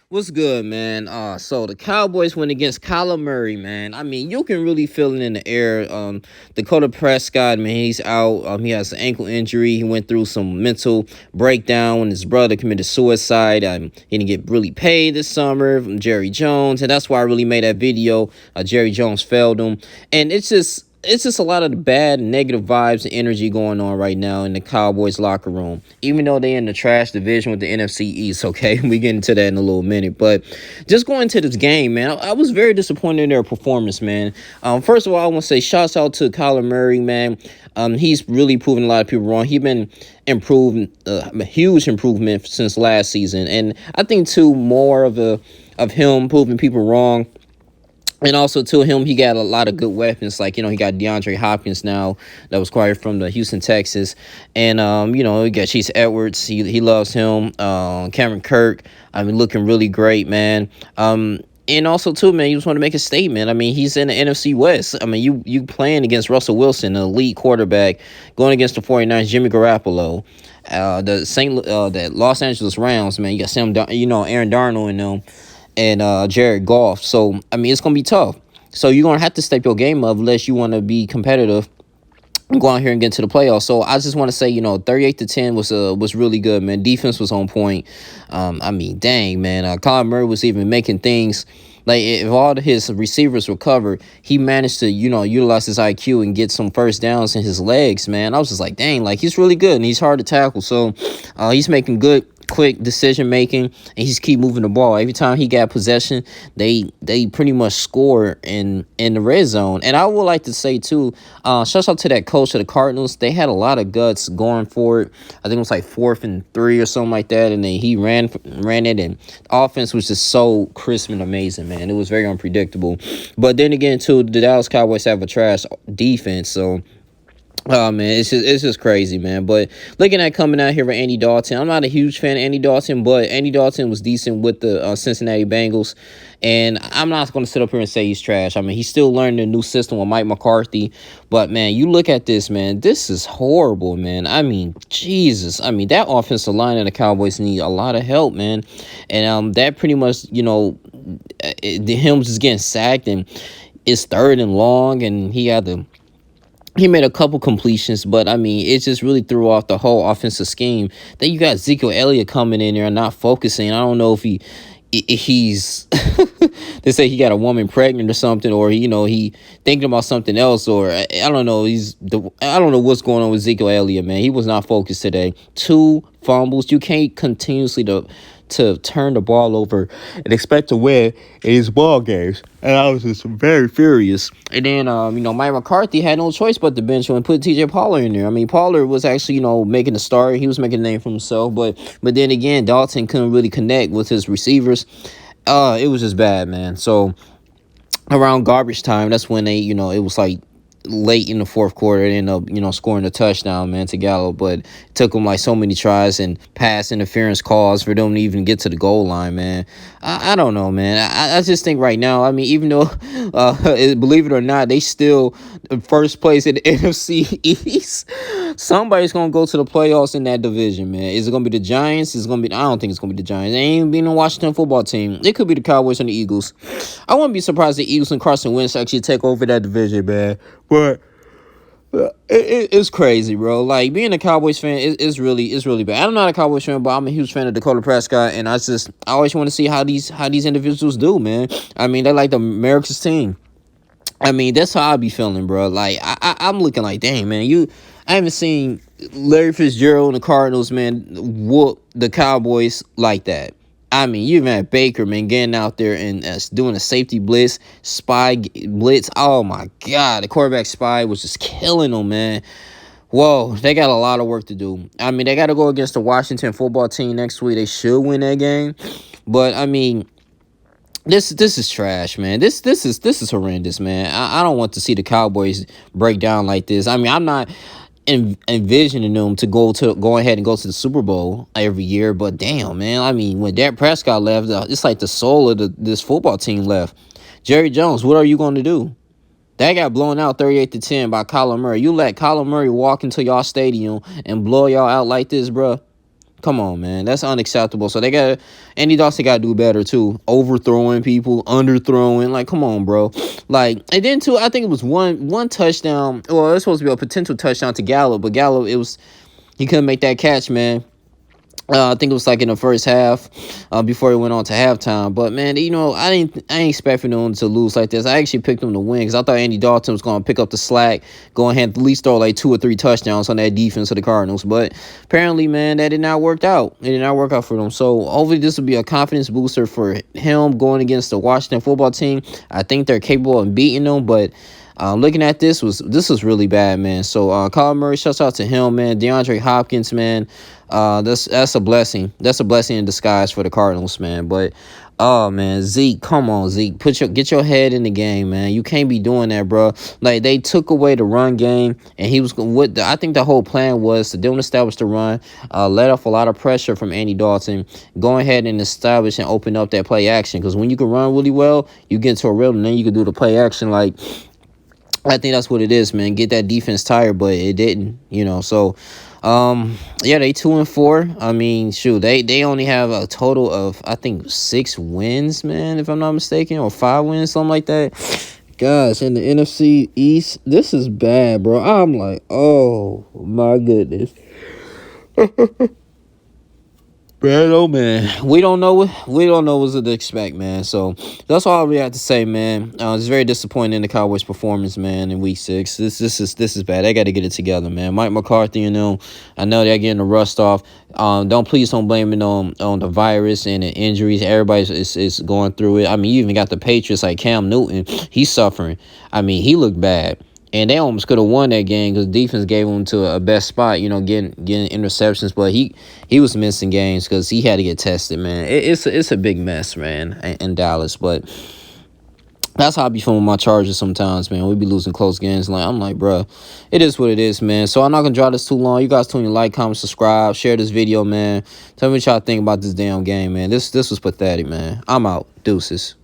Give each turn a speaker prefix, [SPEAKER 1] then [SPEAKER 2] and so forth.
[SPEAKER 1] What's good, man? So the Cowboys went against Kyler Murray, man. I mean, you can really feel it in the air. Dakota Prescott, man, he's out. He has an ankle injury. He went through some mental breakdown when his brother committed suicide. He didn't get really paid this summer from Jerry Jones, and that's why I really made that video. Jerry Jones failed him, and it's just a lot of the bad negative vibes and energy going on right now in the Cowboys locker room. Even though they're in the trash division with the NFC East, okay? We get into that in a little minute. But just going into this game, man, I was very disappointed in their performance, man. First of all, I want to say shouts out to Kyler Murray, man. He's really proven a lot of people wrong. He's been improved, a huge improvement since last season. And I think, too, more of him proving people wrong. And also, to him, he got a lot of good weapons. Like, he got DeAndre Hopkins now that was acquired from the Houston Texans. And, he got Chase Edwards. He loves him. Cameron Kirk, looking really great, man. And also, too, man, you just want to make a statement. I mean, he's in the NFC West. I mean, you playing against Russell Wilson, an elite quarterback, going against the 49ers, Jimmy Garoppolo. The Los Angeles Rams, man, you got Aaron Darnold in them, and Jared Goff. So, I mean, it's going to be tough. So, you're going to have to step your game up unless you want to be competitive and go out here and get into the playoffs. So, I just want to say, 38-10 was really good, man. Defense was on point. Dang, man. Kyler Murray was even making things. Like, if all of his receivers were covered, he managed to, utilize his IQ and get some first downs in his legs, man. I was just like, dang, like, he's really good, and he's hard to tackle. So, he's making good, quick decision making, and he's keep moving the ball. Every time he got possession, they pretty much score in the red zone. And I would like to say too, shout out to that coach of the Cardinals. They had a lot of guts going for it. I think it was like 4th and 3 or something like that, and then he ran it, and the offense was just so crisp and amazing, man. It was very unpredictable. But then again, too, the Dallas Cowboys have a trash defense, so. Oh, man, it's just crazy, man. But looking at coming out here with Andy Dalton, I'm not a huge fan of Andy Dalton, but Andy Dalton was decent with the Cincinnati Bengals. And I'm not going to sit up here and say he's trash. I mean, he's still learning a new system with Mike McCarthy. But, man, you look at this, man. This is horrible, man. I mean, Jesus. I mean, that offensive line and the Cowboys need a lot of help, man. And that pretty much, him just getting sacked, and it's 3rd and long, and he made a couple completions, but, it just really threw off the whole offensive scheme. Then you got Ezekiel Elliott coming in there and not focusing. I don't know if he's they say he got a woman pregnant or something, or he thinking about something else, or I don't know. I don't know what's going on with Ezekiel Elliott, man. He was not focused today. 2 fumbles. You can't continuously to turn the ball over and expect to win in these ball games. And I was just very furious. And then, Mike McCarthy had no choice but to bench him and put TJ Pollard in there. I mean, Pollard was actually, making the start. He was making a name for himself. But then again, Dalton couldn't really connect with his receivers. It was just bad, man. So around garbage time, that's when they, it was like late in the 4th quarter, they ended up, scoring a touchdown, man, to Gallo. But it took them like so many tries and pass interference calls for them to even get to the goal line, man. I don't know, man. I just think right now, even though, believe it or not, they still in first place in the NFC East. Somebody's going to go to the playoffs in that division, man. Is it going to be the Giants? I don't think it's going to be the Giants. It ain't even been the Washington football team. It could be the Cowboys and the Eagles. I wouldn't be surprised if the Eagles and Carson Wentz actually take over that division, man. But it's crazy, bro. Like, being a Cowboys fan is really bad. I'm not a Cowboys fan, but I'm a huge fan of Dakota Prescott, and I always want to see how these individuals do, man. They're like the America's team. That's how I be feeling, bro. Like, I'm looking like, dang, man, I haven't seen Larry Fitzgerald and the Cardinals, man, whoop the Cowboys like that. You even had Baker, man, getting out there and doing a safety blitz, spy blitz. Oh, my God. The quarterback spy was just killing them, man. Whoa, they got a lot of work to do. They got to go against the Washington football team next week. They should win that game. But, this is trash, man. This is horrendous, man. I don't want to see the Cowboys break down like this. I'm not envisioning them to go ahead and go to the Super Bowl every year, but damn, man. When Dak Prescott left, it's like the soul of this football team left. Jerry Jones, what are you going to do? That got blown out 38-10 by Kyler Murray. You let Kyler Murray walk into y'all stadium and blow y'all out like this, bro. Come on, man. That's unacceptable. So Andy Dalton got to do better too. Overthrowing people, underthrowing. Like, come on, bro. Like, and then too, I think it was one touchdown. Well, it was supposed to be a potential touchdown to Gallup, but Gallup, he couldn't make that catch, man. I think it was like in the first half, before he went on to halftime. But man, I ain't expecting them to lose like this. I actually picked them to win because I thought Andy Dalton was going to pick up the slack, go ahead and at least throw like 2 or 3 touchdowns on that defense of the Cardinals. But apparently, man, that did not work out. It did not work out for them. So hopefully this will be a confidence booster for him going against the Washington football team. I think they're capable of beating them, but looking at this was really bad, man. So Kyler Murray, shouts out to him, man. DeAndre Hopkins, man. That's a blessing. That's a blessing in disguise for the Cardinals, man. But oh man, Zeke, come on, Zeke, get your head in the game, man. You can't be doing that, bro. Like they took away the run game, and he was I think the whole plan was to don't establish the run, let off a lot of pressure from Andy Dalton, go ahead and establish and open up that play action. Because when you can run really well, you get into a rhythm, and then you can do the play action like. I think that's what it is, man. Get that defense tired, but it didn't, So, yeah, they 2-4. I mean, shoot, they only have a total of I think 6 wins, man, if I'm not mistaken, or 5 wins, something like that. Gosh, in the NFC East, this is bad, bro. I'm like, oh my goodness. Man, oh man, we don't know what to expect, man. So that's all I really have to say, man. It's very disappointing in the Cowboys' performance, man. In Week 6, this is bad. They got to get it together, man. Mike McCarthy, I know they're getting the rust off. Please don't blame it on the virus and the injuries. Everybody is going through it. I mean, you even got the Patriots like Cam Newton. He's suffering. I mean, he looked bad. And they almost could have won that game because defense gave him to a best spot, getting interceptions. But he was missing games because he had to get tested, man. It's a big mess, man, in Dallas. But that's how I be feeling with my Chargers sometimes, man. We be losing close games. I'm like, bro, it is what it is, man. So I'm not going to draw this too long. You guys tune in, like, comment, subscribe, share this video, man. Tell me what y'all think about this damn game, man. This was pathetic, man. I'm out. Deuces.